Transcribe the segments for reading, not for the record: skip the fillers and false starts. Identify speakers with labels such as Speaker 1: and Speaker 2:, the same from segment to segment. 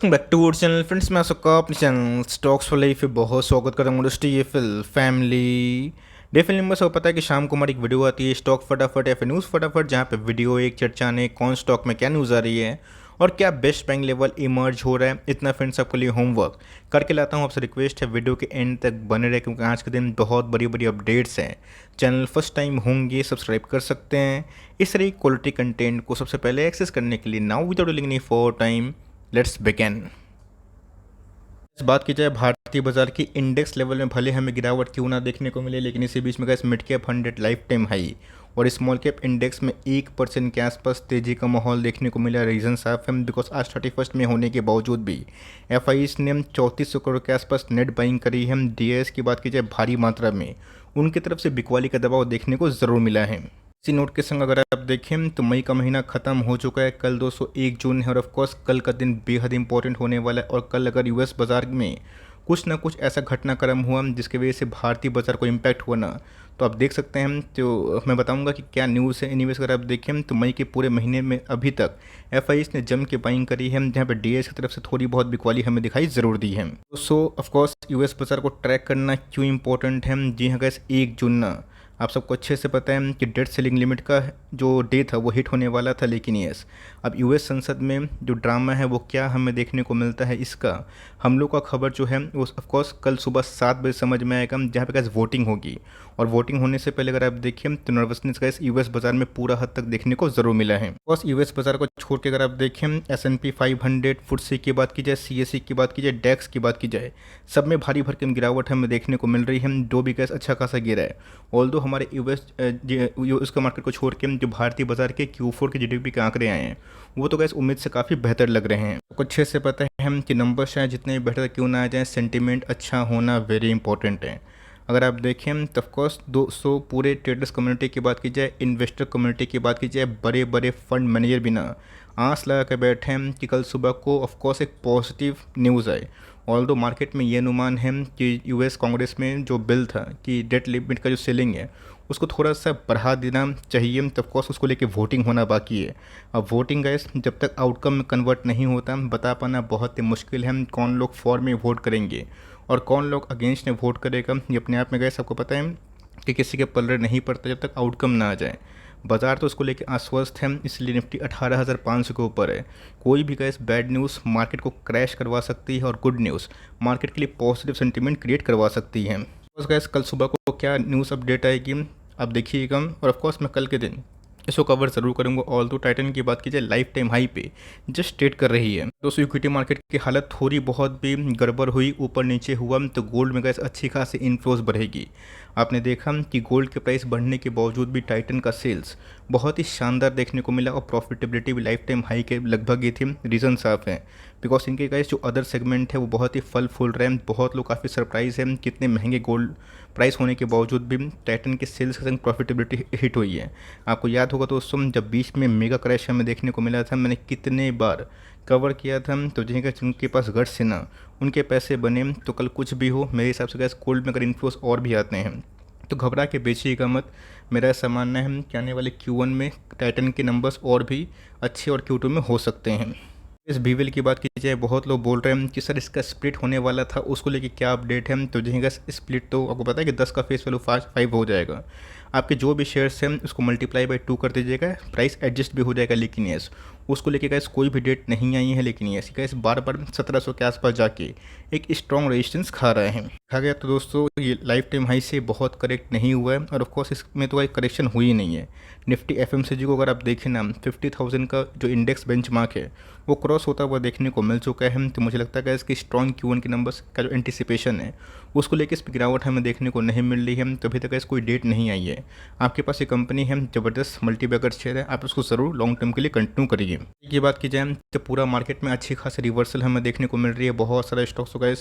Speaker 1: Back to channel friends, मैं सबका अपने चैनल स्टॉक्स वाले पे बहुत स्वागत करता हूँ। दोस्तों ये फिल फैमिली डेफिनेटली मुझे सब पता है कि शाम को हमारी एक वीडियो आती है स्टॉक फटाफट या फिर न्यूज़ फटाफट, जहाँ पे वीडियो एक चर्चा ने कौन स्टॉक में क्या न्यूज़ आ रही है और क्या बेस्ट बैंक लेवल इमर्ज हो रहा है। इतना फ्रेंड्स आपके लिए होमवर्क करके लाता हूँ। आपसे रिक्वेस्ट है वीडियो के एंड तक बने रहे, क्योंकि आज के दिन बहुत बड़ी बड़ी अपडेट्स हैं। चैनल फर्स्ट टाइम होंगे सब्सक्राइब कर सकते हैं इस तरह क्वालिटी कंटेंट को सबसे पहले एक्सेस करने के लिए। Now without delaying any for time, let's begin. इस बात की जाए भारतीय बाजार की इंडेक्स लेवल में भले हमें गिरावट क्यों ना देखने को मिले, लेकिन इसी बीच में gas mid cap 100 life time high और स्मॉल कैप इंडेक्स में 1% के आसपास तेजी का माहौल देखने को मिला। रीजन साफ है, बिकॉज आज 31 में होने के बावजूद भी एफआईज ने 3400 करोड़ के आसपास नेट बाइंग करी है। डीएस की बात की जाए भारी मात्रा में उनकी तरफ से बिकवाली का दबाव देखने को ज़रूर मिला है। इसी नोट के संग अगर आप देखें तो मई का महीना खत्म हो चुका है, कल दोस्तों 1 जून है और ऑफ कोर्स कल का दिन बेहद इंपॉर्टेंट होने वाला है। और कल अगर यूएस बाजार में कुछ ना कुछ ऐसा घटनाक्रम हुआ जिसकी वजह से भारतीय बाजार को इम्पैक्ट हुआ ना, तो आप देख सकते हैं। तो मैं बताऊंगा कि क्या न्यूज़ है। एनीवेज अगर आप देखें तो मई के पूरे महीने में अभी तक एफआईएस ने जम के बाइंग करी है, जहाँ पर डीएस की तरफ से थोड़ी बहुत बिकवाली हमें दिखाई ज़रूर दी है। सो ऑफकोर्स यूएस बाजार को ट्रैक करना क्यों इंपॉर्टेंट है। जी हाँ गैस, 1 जून ना आप सबको अच्छे से पता है कि डेट सेलिंग लिमिट का जो डे था वो हिट होने वाला था, लेकिन यस अब यूएस संसद में जो ड्रामा है वो क्या हमें देखने को मिलता है, इसका हम लोग का खबर जो है वो ऑफकोर्स कल सुबह 7 बजे समझ में आएगा, जहाँ पे गैस वोटिंग होगी। और वोटिंग होने से पहले अगर आप देखिए तो नर्वसनेस गैस यूएस बाजार में पूरा हद तक देखने को ज़रूर मिला है। बस यूएस बाजार को छोड़ के अगर आप देखें S&P 500 फुटसी की बात की जाए, सीएसई की बात की जाए, डेक्स की बात की जाए, सब में भारी भरकम गिरावट हमें देखने को मिल रही है। जो भी गैस अच्छा खासा गिरा है। ऑल्दो हमारे यूएस का मार्केट को छोड़ के जो भारतीय बाजार के Q4 के जीडीपी के आंकड़े आए हैं वो तो गैस उम्मीद से काफ़ी बेहतर लग रहे हैं। कुछ अच्छे से पता है हम कि नंबर शायद जितने बेहतर क्यों ना आ जाए, सेंटीमेंट अच्छा होना वेरी इंपॉर्टेंट है। अगर आप देखें तो ऑफकोर्स 200 पूरे ट्रेडर्स कम्युनिटी की बात की जाए, इन्वेस्टर कम्युनिटी की बात की जाए, बड़े बड़े फंड मैनेजर भी ना आंस लगा कर बैठे हैं कि कल सुबह को ऑफकोर्स एक पॉजिटिव न्यूज़ आए। ऑल्दो मार्केट में ये अनुमान है कि यूएस कांग्रेस में जो बिल था कि डेट लिमिट का जो सेलिंग है उसको थोड़ा सा बढ़ा देना चाहिए, तो ऑफकोर्स उसको लेके वोटिंग होना बाकी है। अब वोटिंग गैस जब तक आउटकम में कन्वर्ट नहीं होता बता पाना बहुत ही मुश्किल है कौन लोग फॉर में वोट करेंगे और कौन लोग अगेंस्ट में वोट करेगा। ये अपने आप में गैस आपको पता है कि किसी के पल्ले नहीं पड़ता जब तक आउटकम ना आ जाए। बाजार तो उसको लेके आश्वस्त है, इसलिए निफ्टी 18,500 के ऊपर है। कोई भी गैस बैड न्यूज़ मार्केट को क्रैश करवा सकती है और गुड न्यूज़ मार्केट के लिए पॉजिटिव सेंटीमेंट क्रिएट करवा सकती है। बस गैस कल सुबह को क्या न्यूज़ अपडेट आएगी आप देखिएगा, और ऑफकोर्स मैं कल के दिन इसको कवर ज़रूर करूंगा। ऑल तो टाइटन की बात की जाए लाइफ टाइम हाई पे जस्ट ट्रेड कर रही है। दोस्तों इक्विटी मार्केट की हालत थोड़ी बहुत भी गड़बड़ हुई, ऊपर नीचे हुआ तो गोल्ड में गैस अच्छी खासी इन्फ्लोज बढ़ेगी। आपने देखा कि गोल्ड के प्राइस बढ़ने के बावजूद भी टाइटन का सेल्स बहुत ही शानदार देखने को मिला और प्रॉफिटेबिलिटी भी लाइफ टाइम हाई के लगभग ही थी। रीज़न साफ है, बिकॉज इनके गाइस जो अदर सेगमेंट है वो बहुत ही फल फूल रहे हैं। बहुत लोग काफ़ी सरप्राइज है कितने महंगे गोल्ड प्राइस होने के बावजूद भी टाइटन के सेल्स के संग प्रॉफिटेबिलिटी हिट हुई है। आपको याद होगा दोस्तों जब बीच में मेगा क्रैश हमें देखने को मिला था, मैंने कितने बार कवर किया था। तो जिनके पास गट्स है ना उनके पैसे बने, तो कल कुछ भी हो मेरे हिसाब से गैस गोल्ड में अगर इन्फ्लोस और भी आते हैं तो घबरा के बेचिएगा मत। मेरा ऐसा मानना है कि आने वाले Q1 में टाइटन के नंबर्स और भी अच्छे और Q2 में हो सकते हैं। इस बीवेल की बात की जाए, बहुत लोग बोल रहे हैं कि सर इसका स्प्लिट होने वाला था, उसको लेके क्या अपडेट है। तो जी स्प्लिट तो आपको पता है कि 10 का फेस वैल्यू 5 हो जाएगा। आपके जो भी शेयर्स हैं उसको मल्टीप्लाई बाई 2 कर दीजिएगा, प्राइस एडजस्ट भी हो जाएगा। लेकिन यस उसको लेके गैस कोई भी डेट नहीं आई है, लेकिन यस गैस बार बार 1700 के आसपास जाके एक स्ट्रॉन्ग रेजिस्टेंस खा रहे हैं। कहा गया तो दोस्तों ये लाइफ टाइम हाई से बहुत करेक्ट नहीं हुआ है और ऑफकोर्स इसमें तो कोई करेक्शन हुई नहीं है। निफ्टी एफएमसीजी को अगर आप देखें ना 50,000 का जो इंडेक्स बेंचमार्क है वो क्रॉस होता हुआ देखने को मिल चुका है। तो मुझे लगता है इसकी स्ट्रॉन्ग Q1 के नंबर्स का जो एंटिसिपेशन है उसको लेकर इस पर गिरावट हमें देखने को नहीं मिल रही है। तो अभी तक इस कोई डेट नहीं आई है। आपके पास ये कंपनी है ज़बरदस्त मल्टीबैगर शेयर है, आप उसको ज़रूर लॉन्ग टर्म के लिए कंटिन्यू करिए। ये बात की जाए तो पूरा मार्केट में अच्छी खासी रिवर्सल हमें देखने को मिल रही है। बहुत सारा स्टॉक्स हो गए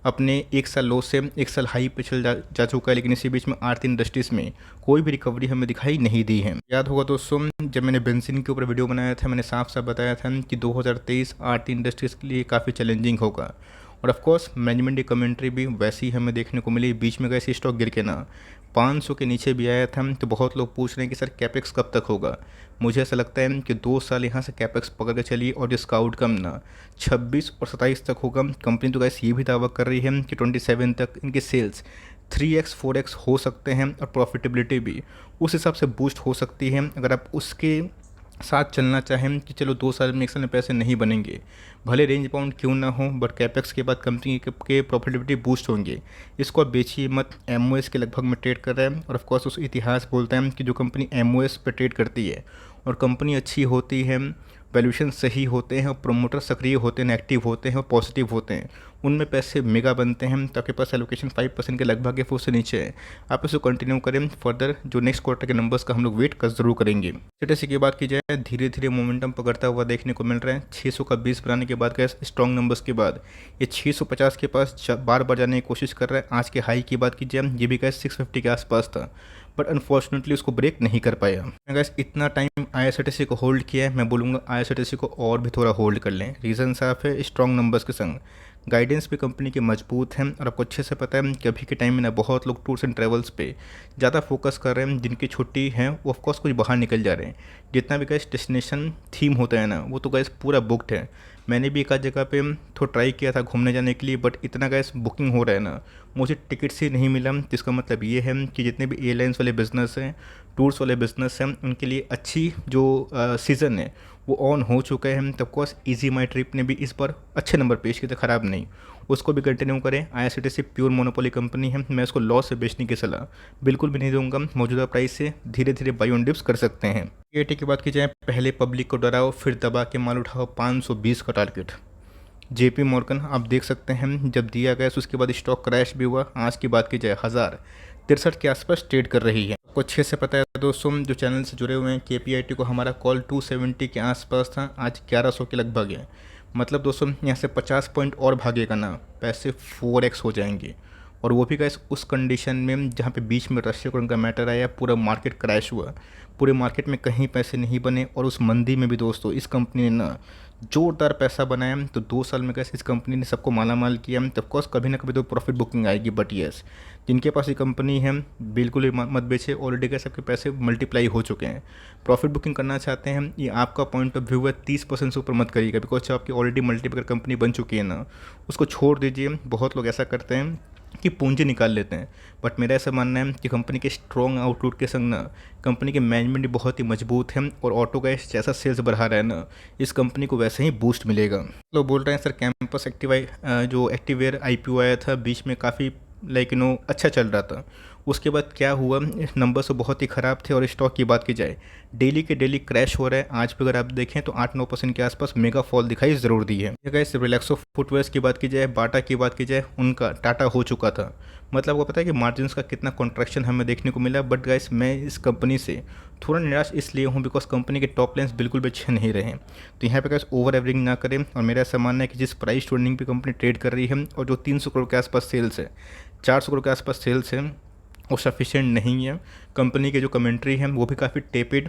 Speaker 1: अपने 1 साल लो से 1 साल हाई पे चल जा चुका है, लेकिन इसी बीच में आरती इंडस्ट्रीज में कोई भी रिकवरी हमें दिखाई नहीं दी है। याद होगा दोस्तों जब मैंने बेंजीन के ऊपर वीडियो बनाया था, मैंने साफ साफ बताया था कि 2023 आरती इंडस्ट्रीज़ के लिए काफ़ी चैलेंजिंग होगा। और ऑफकोर्स मैनेजमेंट की कमेंट्री भी वैसी हमें देखने को मिली। बीच में गए स्टॉक गिर के ना 500 के नीचे भी आया था। तो बहुत लोग पूछ रहे हैं कि सर कैपेक्स कब तक होगा। मुझे ऐसा लगता है कि 2 साल यहाँ से कैपेक्स पकड़ के चलिए और जिसका आउटकम ना 26 और 27 तक होगा। कंपनी तो गैस ये भी दावा कर रही है कि 27 तक इनके सेल्स 3x 4x हो सकते हैं और प्रॉफिटेबिलिटी भी उस हिसाब से बूस्ट हो सकती है। अगर आप उसके साथ चलना चाहें कि चलो 2 साल में 1 साल में पैसे नहीं बनेंगे, भले रेंज बाउंड क्यों ना हो, बट कैपेक्स के बाद कंपनी के प्रॉफिटेबिलिटी बूस्ट होंगे। इसको आप बेचिए मत। एमओएस के लगभग में ट्रेड कर रहा है और ऑफ कोर्स उस इतिहास बोलता है कि जो कंपनी एमओएस पे ट्रेड करती है और कंपनी अच्छी होती है, वैल्यूएशन सही होते हैं और प्रोमोटर सक्रिय होते हैं, एक्टिव होते हैं और पॉजिटिव होते हैं, उनमें पैसे मेगा बनते हैं। तो आपके पास एलोकेशन 5% के लगभग है, उससे नीचे है। आप इसको कंटिन्यू करें। फर्दर जो नेक्स्ट क्वार्टर के नंबर्स का हम लोग वेट कर जरूर करेंगे। स्टेटस की बात की जाए, धीरे धीरे मोमेंटम पकड़ता हुआ देखने को मिल रहा है। 600 का 20 बनाने के बाद, स्ट्रॉन्ग नंबर्स के बाद ये 650 के पास बार बार जाने की कोशिश कर रहा है। आज के हाई की बात की जाए, ये भी 650 के आसपास था, बट अनफॉर्चुनेटली उसको ब्रेक नहीं कर पाया। गैस इतना टाइम आईआरसीटीसी को होल्ड किया है, मैं बोलूँगा आईआरसीटीसी को और भी थोड़ा होल्ड कर लें। रीज़न साफ है, स्ट्रॉन्ग नंबर्स के संग गाइडेंस भी कंपनी के मजबूत हैं और आपको अच्छे से पता है कि अभी के टाइम में ना बहुत लोग टूर्स एंड ट्रैवल्स पे ज़्यादा फोकस कर रहे हैं। जिनकी छुट्टी है वो ऑफकोर्स कुछ बाहर निकल जा रहे हैं। जितना भी गैस डेस्टिनेशन थीम होता है ना, वो तो गैस पूरा बुकड है। मैंने भी एक आध जगह पे थोड़ा ट्राई किया था घूमने जाने के लिए, बट इतना गैस बुकिंग हो रहा है ना, मुझे टिकट्स ही नहीं मिला। जिसका मतलब ये है कि जितने भी एयरलाइंस वाले बिजनेस हैं, टूर्स वाले बिजनेस हैं, उनके लिए अच्छी जो सीज़न है वो ऑन हो चुके हैं। तब कोर्स इजी माई ट्रिप ने भी इस बार अच्छे नंबर पेश किए थे, ख़राब नहीं। उसको भी कंटिन्यू करें। आईआरसीटीसी प्योर मोनोपोली कंपनी है, मैं उसको लॉस से बेचने की सलाह बिल्कुल भी नहीं दूंगा। मौजूदा प्राइस से धीरे धीरे बाई ऑन डिप्स कर सकते हैं। एटी की बात की जाए, पहले पब्लिक को डराओ फिर दबा के माल उठाओ, 520 का टारगेट। जेपी मॉर्गन आप देख सकते हैं जब दिया गया उसके बाद स्टॉक क्रैश भी हुआ। आज की बात की जाए 1063 के आसपास ट्रेड कर रही है। आपको अच्छे से पता है दोस्तों, जो चैनल से जुड़े हुए हैं, केपीआईटी को हमारा कॉल 270 के आसपास था, आज 1100 के लगभग है। मतलब दोस्तों यहाँ से 50 पॉइंट और भागेगा ना, पैसे 4x हो जाएंगे। और वो भी गैस उस कंडीशन में जहाँ पे बीच में रशिया यूक्रेन का मैटर आया, पूरा मार्केट क्रैश हुआ, पूरे मार्केट में कहीं पैसे नहीं बने। और उस मंदी में भी दोस्तों इस कंपनी ने ना जोरदार पैसा बनाया। तो 2 साल में कैसे इस कंपनी ने सबको माला माल किया। तो ऑफकोर्स कभी ना कभी तो प्रॉफिट बुकिंग आएगी, बट येस जिनके पास ये कंपनी है बिल्कुल ही मत बेचे। ऑलरेडी कैसे सबके पैसे मल्टीप्लाई हो चुके हैं। प्रॉफिट बुकिंग करना चाहते हैं, ये आपका पॉइंट ऑफ व्यू है, 30% से ऊपर मत करिएगा, बिकॉज आपकी ऑलरेडी मल्टीपल कंपनी बन चुकी है ना, उसको छोड़ दीजिए। बहुत लोग ऐसा करते हैं कि पूंजी निकाल लेते हैं, बट मेरा ऐसा मानना है कि कंपनी के स्ट्रॉन्ग आउटलुक के संग ना कंपनी के मैनेजमेंट भी बहुत ही मजबूत है। और ऑटो गैस जैसा सेल्स बढ़ा रहा है ना, इस कंपनी को वैसे ही बूस्ट मिलेगा। लोग बोल रहे हैं सर कैंपस एक्टिवाई जो एक्टिवेयर आईपीओ आया था बीच में, काफ़ी अच्छा चल रहा था। उसके बाद क्या हुआ, नंबर्स तो बहुत ही ख़राब थे। और स्टॉक की बात की जाए, डेली के डेली क्रैश हो रहा है। आज भी अगर आप देखें तो 8-9% के आसपास मेगा फॉल दिखाई ज़रूर दी है। गाइस रिलैक्सो फुटवेयर्स की बात की जाए, बाटा की बात की जाए, उनका टाटा हो चुका था। मतलब आपको पता है कि मार्जिन्स का कितना कॉन्ट्रैक्शन हमें देखने को मिला। बट गाइस मैं इस कंपनी से थोड़ा निराश इसलिए हूँ बिकॉज कंपनी के टॉप लाइन्स बिल्कुल भी अच्छे नहीं रहे। तो यहाँ पे गाइस ओवर एवरिंग ना करें। और मेरा ऐसा मानना है कि जिस प्राइस ट्रेंडिंग पे कंपनी ट्रेड कर रही है और जो 300 करोड़ के आसपास सेल्स है, 400 करोड़ के आसपास सेल्स है, वो सफिशिएंट नहीं है। कंपनी के जो कमेंट्री है वो भी काफ़ी टेपिड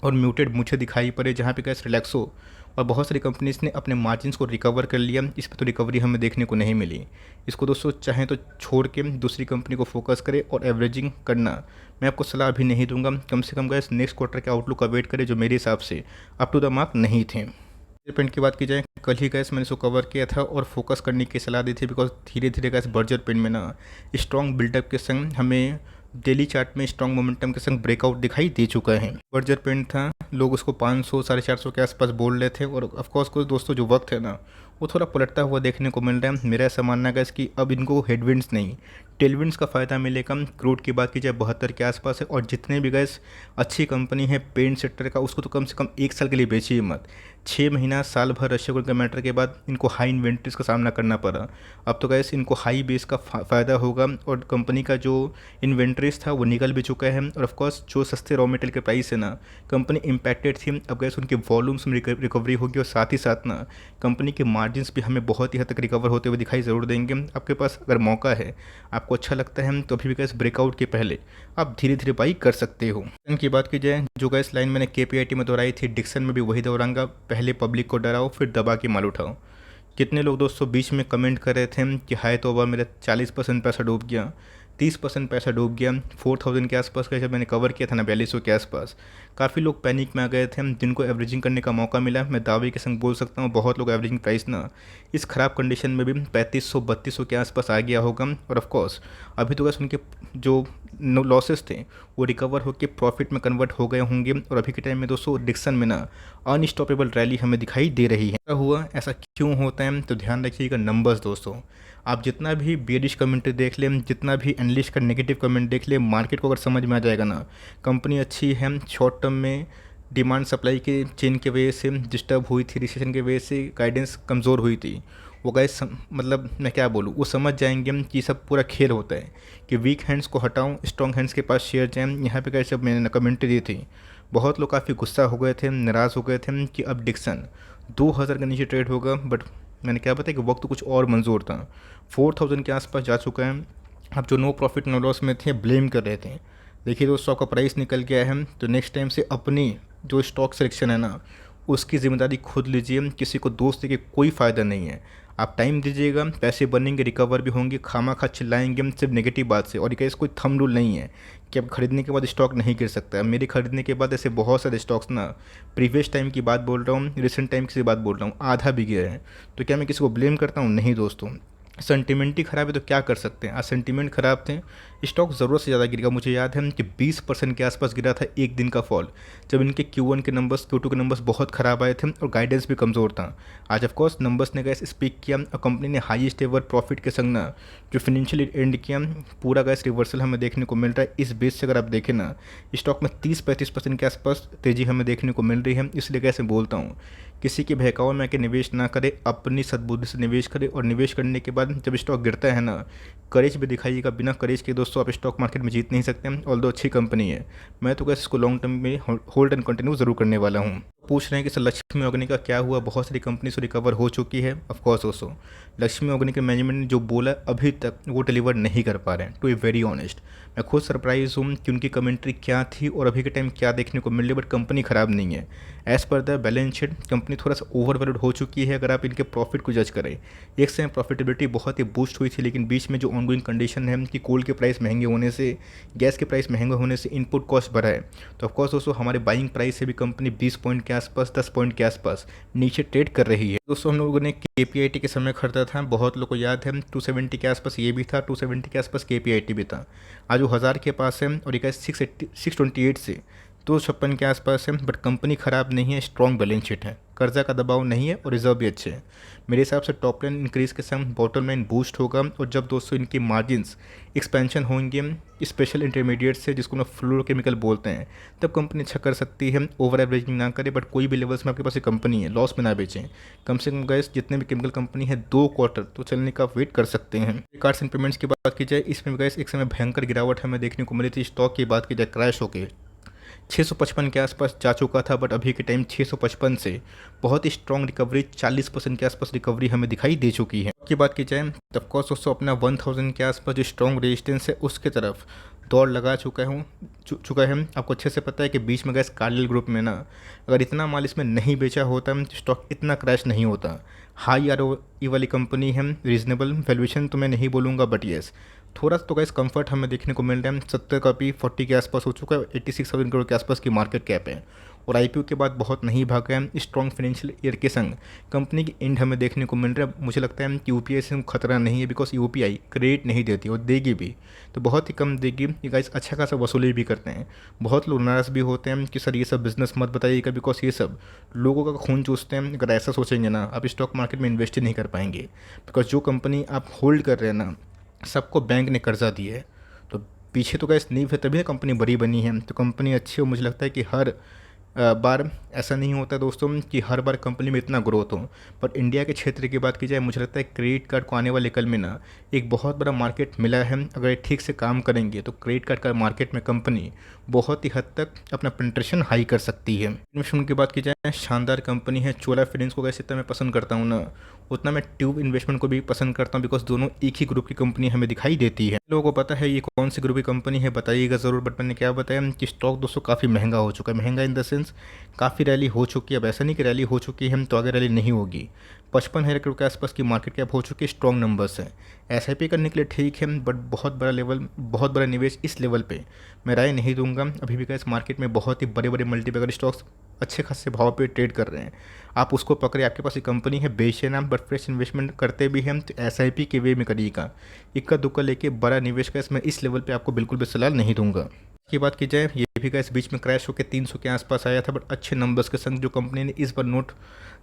Speaker 1: और म्यूटेड मुझे दिखाई पड़े, जहाँ पे कैसे रिलैक्सो और बहुत सारी कंपनीज ने अपने मार्जिन्स को रिकवर कर लिया। इस पर तो रिकवरी हमें देखने को नहीं मिली। इसको दोस्तों चाहें तो छोड़ के दूसरी कंपनी को फोकस करें और एवरेजिंग करना मैं आपको सलाह अभी नहीं दूंगा। कम से कम गैस नेक्स्ट क्वार्टर के आउटलुक का वेट करें, जो मेरे हिसाब से अप टू द मार्क नहीं थे। पेंट की बात की जाए, कल ही गैस मैंने इसको कवर किया था और फोकस करने की सलाह दी थी, बिकॉज धीरे धीरे गैस बर्जर पेंट में ना स्ट्रॉन्ग बिल्डअप के संग हमें डेली चार्ट में स्ट्रॉन्ग मोमेंटम के संग ब्रेकआउट दिखाई दे चुका है। बर्जर पेंट था, लोग उसको 500 450 के आसपास बोल रहे थे। और ऑफकोर्स कुछ दोस्तों जो वक्त है ना वो थोड़ा पलटता हुआ देखने को मिल रहा है। मेरा ऐसा मानना है कि अब इनको हेडविंड्स नहीं टेलविंड्स का फ़ायदा मिलेगा। क्रूड की बात की जाए 72 के आसपास है। और जितने भी गैस अच्छी कंपनी है पेंट सेक्टर का, उसको तो कम से कम 1 साल के लिए बेचिए मत। 6 महीना साल भर रशिया यूक्रेन के मैटर के बाद इनको हाई इन्वेंट्रीज का सामना करना पड़ा। अब तो गैस इनको हाई बेस का फ़ायदा होगा और कंपनी का जो इन्वेंट्रीज था वो निकल भी चुका है। और ऑफकोर्स जो सस्ते रॉ मटेरियल के प्राइस है ना, कंपनी इम्पैक्टेड थी। अब गैस उनके वॉल्यूम्स में रिकवरी होगी और साथ ही साथ ना कंपनी के मार्जिन्स भी हमें बहुत ही हद तक रिकवर होते हुए दिखाई ज़रूर देंगे। आपके पास अगर मौका है, आपको अच्छा लगता है, तो अभी भी गैस ब्रेकआउट के पहले आप धीरे धीरे बाई कर सकते हो। इनकी बात की जाए, जो गैस लाइन मैंने केपीआईटी में दोहराई थी, डिक्सन में भी वही दोहराऊंगा, पहले पब्लिक को डराओ फिर दबा के माल उठाओ। कितने लोग दोस्तों बीच में कमेंट कर रहे थे कि हाय तो मेरा 40% पैसा डूब गया, 30% पैसा डूब गया 4000 के आसपास का। जब मैंने कवर किया था ना 4200 के आसपास, काफ़ी लोग पैनिक में आ गए थे। जिनको एवरेजिंग करने का मौका मिला, मैं दावे के संग बोल सकता हूँ बहुत लोग एवरेजिंग प्राइस ना इस ख़राब कंडीशन में भी 3500 3200 के आसपास आ गया होगा। और ऑफ कोर्स अभी तो उनके जो लॉसेस थे वो रिकवर होकर प्रॉफिट में कन्वर्ट हो गए होंगे। और अभी के टाइम में दोस्तों डिक्सन में ना अनस्टॉपेबल रैली हमें दिखाई दे रही है। ऐसा हुआ, ऐसा क्यों होता है? तो ध्यान रखिएगा नंबर्स दोस्तों। आप जितना भी बेरिश कमेंट्री देख लें, जितना भी एनालिस्ट का नेगेटिव कमेंट देख लें, मार्केट को अगर समझ में आ जाएगा ना कंपनी अच्छी है, शॉर्ट टर्म में डिमांड सप्लाई के चेन की वजह से डिस्टर्ब हुई थी, रिसेशन की वजह से गाइडेंस कमज़ोर हुई थी, वो गाइस मतलब मैं क्या बोलूँ, वो समझ जाएंगे कि ये सब पूरा खेल होता है कि वीक हैंड्स को हटाऊं, स्ट्रॉन्ग हैंड्स के पास शेयर जाएं। यहाँ पे गाइस जब मैंने कमेंट्री दी थी, बहुत लोग काफ़ी गुस्सा हो गए थे, नाराज़ हो गए थे कि अब डिक्सन 2000 के नीचे ट्रेड होगा। बट मैंने क्या बताया कि वक्त कुछ और मंजूर था, 4000 के आसपास जा चुका है। अब जो नो प्रॉफिट नो लॉस में थे ब्लेम कर रहे थे, देखिए दोस्तों आपका प्राइस निकल गया है, तो नेक्स्ट टाइम से अपनी जो स्टॉक सिलेक्शन है ना उसकी ज़िम्मेदारी खुद लीजिए, किसी को दोस्त देके कोई फ़ायदा नहीं है। आप टाइम दीजिएगा, पैसे बनेंगे, रिकवर भी होंगे। खामा खा चिल्लाएंगे सिर्फ नेगेटिव बात से, और ये कोई थंब रूल नहीं है कि अब खरीदने के बाद स्टॉक नहीं गिर सकता है। मेरे खरीदने के बाद ऐसे बहुत सारे स्टॉक्स ना, प्रीवियस टाइम की बात बोल रहा हूँ, रिसेंट टाइम की बात बोल रहा हूँ, आधा भी गिरा है। तो क्या मैं किसी को ब्लेम करता हूँ? नहीं दोस्तों, सेंटिमेंट ही ख़राब है तो क्या कर सकते हैं। आज सेंटिमेंट ख़राब थे, स्टॉक ज़रूरत से ज़्यादा गिर गया। मुझे याद है कि 20% के आसपास गिरा था एक दिन का फॉल, जब इनके Q1 के नंबर्स Q2 के नंबर्स बहुत ख़राब आए थे और गाइडेंस भी कमज़ोर था। आज ऑफ कोर्स नंबर्स ने गैस स्पीक किया और कंपनी ने हाईएस्ट एवर प्रॉफिट के संग ना जो फिनेंशियल एंड किया, पूरा गैस रिवर्सल हमें देखने को मिल रहा है। इस बेस से अगर आप देखें ना स्टॉक में 30-35% के आसपास तेज़ी हमें देखने को मिल रही है। इसलिए कैसे बोलता हूँ, किसी के बहकावे में आके निवेश ना करे, अपनी सद्बुद्धि से निवेश करे। और निवेश करने के बाद जब स्टॉक गिरता है ना, करेज भी दिखाइएगा। बिना करेज के दोस्तों आप स्टॉक मार्केट में जीत नहीं सकते। ऑल्दो अच्छी कंपनी है, मैं तो कैसे इसको लॉन्ग टर्म में होल्ड एंड कंटिन्यू ज़रूर करने वाला हूँ। पूछ रहे हैं कि सर लक्ष्मी ऑर्गेनिक का क्या हुआ? बहुत सारी कंपनी से रिकवर हो चुकी है। ऑफकोर्स दोस्तों लक्ष्मी ऑर्गेनिक के मैनेजमेंट ने जो बोला अभी तक वो डिलीवर नहीं कर पा रहे हैं। टू बी वेरी ऑनेस्ट, मैं खुद सरप्राइज हूँ कि उनकी कमेंट्री क्या थी और अभी के टाइम क्या देखने को मिल रही है। बट कंपनी ख़राब नहीं है, as per the balance sheet company थोड़ा सा ओवरवैल्यूड हो चुकी है। अगर आप इनके प्रॉफिट को जज करें, एक समय प्रॉफिटेबिलिटी बहुत ही बूस्ट हुई थी, लेकिन बीच में जो ऑनगोइंग कंडीशन है कि कोल के प्राइस महंगे होने से, गैस के प्राइस महंगे होने से इनपुट कॉस्ट बढ़ा है। तो ऑफकोर्स दोस्तों हमारे बाइंग प्राइस से भी कंपनी 20 पॉइंट के आसपास, 10 पॉइंट के आसपास नीचे ट्रेड कर रही है। दोस्तों हम लोगों ने KPIT के समय खरीदा था, बहुत लोगों को याद है 270 के आसपास ये भी था, 270 के आसपास KPIT भी था। आज वो 1000 के पास है और एक 628 से 256 के आसपास है। बट कंपनी ख़राब नहीं है, स्ट्रॉन्ग बैलेंस शीट है, कर्जा का दबाव नहीं है और रिजर्व भी अच्छे हैं। मेरे हिसाब से टॉप लाइन इंक्रीज़ के संग बॉटम लाइन बूस्ट होगा। और जब दोस्तों इनकी मार्जिन्स एक्सपेंशन होंगे स्पेशल इंटरमीडिएट से, जिसको ना फ्लोरोकेमिकल बोलते हैं, तब कंपनी अच्छा कर सकती है। ओवर एवरेजिंग ना करे, बट कोई भी लेवल्स में आपके पास एक कंपनी है, लॉस में ना बेचें। कम से कम गैस जितने भी केमिकल कंपनी है 2 क्वार्टर तो चलने का वेट कर सकते हैं। कार्ड्स एंड पेमेंट्स की बात की जाए, इसमें गैस एक समय भयंकर गिरावट हमें देखने को मिली थी। स्टॉक की बात की जाए क्रैश होकर 655 के आसपास जा चुका था, बट अभी के टाइम 655 से बहुत ही स्ट्रॉन्ग रिकवरी, 40% के आसपास रिकवरी हमें दिखाई दे चुकी है। की बात की जाए तो ऑफकोर्स दोस्तों अपना 1000 के आसपास जो स्ट्रॉन्ग रेजिस्टेंस है उसके तरफ दौड़ लगा चुका है। आपको अच्छे से पता है कि बीच में गैस कार्डियल ग्रुप में ना अगर इतना माल इसमें नहीं बेचा होता तो स्टॉक इतना क्रैश नहीं होता। हाई ROE वाली कंपनी है, रीजनेबल वैल्यूएशन तो मैं नहीं बोलूँगा, बट येस थोड़ा तो गैस कंफर्ट हमें देखने को मिल रहा है। 70 का भी 40 के आसपास हो चुका है, 86,000 करोड़ के आसपास की मार्केट कैप है और IPO के बाद बहुत नहीं भागा है। स्ट्रॉन्ग फाइनेंशियल ईयर के संग कंपनी की एंड हमें देखने को मिल रहा है। मुझे लगता है कि UPI से खतरा नहीं है, बिकॉज UPI क्रेडिट नहीं देती और देगी भी तो बहुत ही कम देगी। ये गाइस अच्छा खासा वसूली भी करते हैं। बहुत लोग नाराज़ भी होते हैं कि सर ये सब बिजनेस मत बताइएगा, बिकॉज ये सब लोगों का खून चूसते हैं। अगर ऐसा सोचेंगे ना आप स्टॉक मार्केट में इन्वेस्ट ही नहीं कर पाएंगे, बिकॉज जो कंपनी आप होल्ड कर रहे हैं ना सबको बैंक ने कर्जा दिया है, तो पीछे तो गैस नींव है, तभी ना कंपनी बड़ी बनी है। तो कंपनी अच्छी हो, मुझे लगता है कि हर बार ऐसा नहीं होता दोस्तों कि हर बार कंपनी में इतना ग्रोथ हो। पर इंडिया के क्षेत्र की बात की जाए, मुझे लगता है क्रेडिट कार्ड को आने वाले कल में ना एक बहुत बड़ा मार्केट मिला है। अगर ये ठीक से काम करेंगे तो क्रेडिट कार्ड का मार्केट में कंपनी बहुत ही हद तक अपना पेनिट्रेशन हाई कर सकती है। इन्वेस्टमेंट की बात की जाए, शानदार कंपनी है। चोला फाइनेंस को वैसे इतना मैं पसंद करता हूँ ना, उतना मैं ट्यूब इन्वेस्टमेंट को भी पसंद करता हूँ, बिकॉज दोनों एक ही ग्रुप की कंपनी हमें दिखाई देती है। लोगों को पता है ये कौन सी ग्रुप की कंपनी है, बताइएगा ज़रूर। बट मैंने क्या बताया कि स्टॉक दोस्तों काफ़ी महंगा हो चुका है। महंगा इन द सेंस काफ़ी रैली हो चुकी है। अब ऐसा नहीं कि रैली हो चुकी है तो आगे रैली नहीं होगी। 55,000 करोड़ के आसपास की मार्केट कैप हो चुकी है, स्ट्रॉन्ग नंबर्स है। एसआईपी करने के लिए ठीक है, बट बहुत बड़ा निवेश इस लेवल पे मैं राय नहीं दूंगा। अभी भी इस मार्केट में बहुत ही बड़े बड़े मल्टीबैगर स्टॉक्स अच्छे खासे भाव पे ट्रेड कर रहे हैं। आप उसको पकड़े, आपके पास एक कंपनी है, बेचे ना, बट फ्रेश इन्वेस्टमेंट करते भी हैं तो एसआईपी के वे में करिएगा। इक्का दुक्का लेके बड़ा निवेश का इसमें इस लेवल पे आपको बिल्कुल भी सलाह नहीं दूंगा। की बात की जाए, ये भी इस बीच में क्रैश होकर 300 के आसपास आया था, बट अच्छे नंबर्स के संग जो कंपनी ने इस बार नोट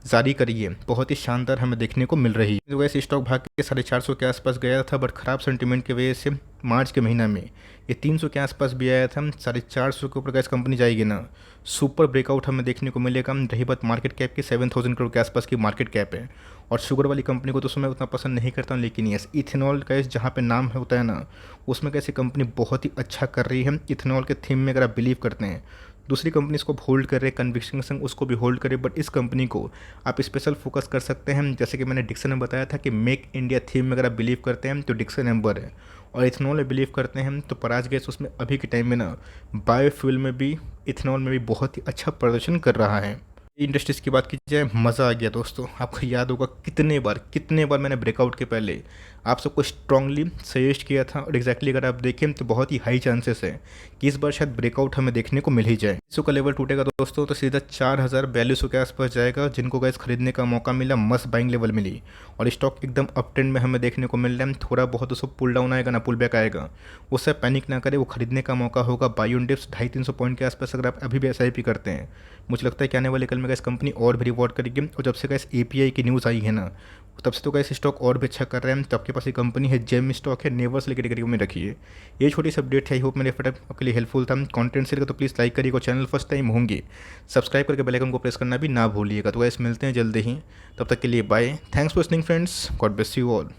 Speaker 1: जारी करी है बहुत ही शानदार हमें देखने को मिल रही है। तो वैसे स्टॉक भाग के 450 के आसपास गया था, बट खराब सेंटीमेंट की वजह से मार्च के महीना में ये 300 के आसपास भी आया था। 450 के ऊपर गैस कंपनी जाएगी ना, सुपर ब्रेकआउट हमें देखने को मिलेगा। रही बात मार्केट कैप की, 7,000 करोड़ के आसपास की मार्केट कैप है। और शुगर वाली कंपनी को तो मैं उतना पसंद नहीं करता हूँ, लेकिन यस इथेनॉल का जहाँ पे नाम होता है ना, उसमें कैसी कंपनी बहुत ही अच्छा कर रही है। इथेनॉल के थीम में अगर आप बिलीव करते हैं, दूसरी कंपनी इसको होल्ड कर रहे हैं, कन्विक्शन के संग उसको भी होल्ड करे, बट इस कंपनी को आप स्पेशल फोकस कर सकते हैं। जैसे कि मैंने डिक्सन में बताया था कि मेक इंडिया थीम में अगर आप बिलीव करते हैं तो डिक्सन नंबर है, और इथेनॉल में बिलीव करते हैं तो पराज गैस उसमें अभी के टाइम में ना बायोफ्यूल में भी, इथेनॉल में भी बहुत ही अच्छा प्रदर्शन कर रहा है। इंडस्ट्रीज़ की बात की जाए, मज़ा आ गया दोस्तों। आपको याद होगा कितने बार मैंने ब्रेकआउट के पहले आप सबको स्ट्रांगली सजेस्ट किया था, और एग्जैक्टली अगर आप देखें तो बहुत ही हाई चांसेस है कि इस बार शायद ब्रेकआउट हमें देखने को मिल ही जाए। इसो का लेवल टूटेगा दोस्तों तो सीधा 4,042 के आसपास जाएगा। जिनको गैस खरीदने का मौका मिला, मस्त बाइंग लेवल मिली, और स्टॉक एकदम अप ट्रेंड में हमें देखने को मिल रहा है। थोड़ा बहुत उसको पुल डाउन आएगा ना, पुल बैक आएगा, उससे पैनिक ना करे, वो खरीदने का मौका होगा। बाई ऑन डिप्स 250-300 पॉइंट के आसपास अगर आप अभी भी एसआईपी करते हैं, मुझे लगता है कि आने वाले कल में गैस कंपनी और भी रिवॉर्ड करेगी। और जब से गैस एपीआई की न्यूज़ आई है ना, तब से तो गैस स्टॉक और भी अच्छा कर रहे हैं। तो आपके पास एक कंपनी है, जेम स्टॉक है, नेवर्स लेकर कैटेगरी में रखिए। ये छोटी सी अपडेट है, आई होप मेरे फटाफट आपके लिए हेल्पफुल था। कंटेंट से लगा तो प्लीज़ लाइक करिएगा, चैनल फर्स्ट टाइम होंगे सब्सक्राइब करके बेल आइकन को प्रेस करना भी ना भूलिएगा। तो गैस मिलते हैं जल्दी ही, तब तक के लिए bye. Thanks for listening friends, God bless you all.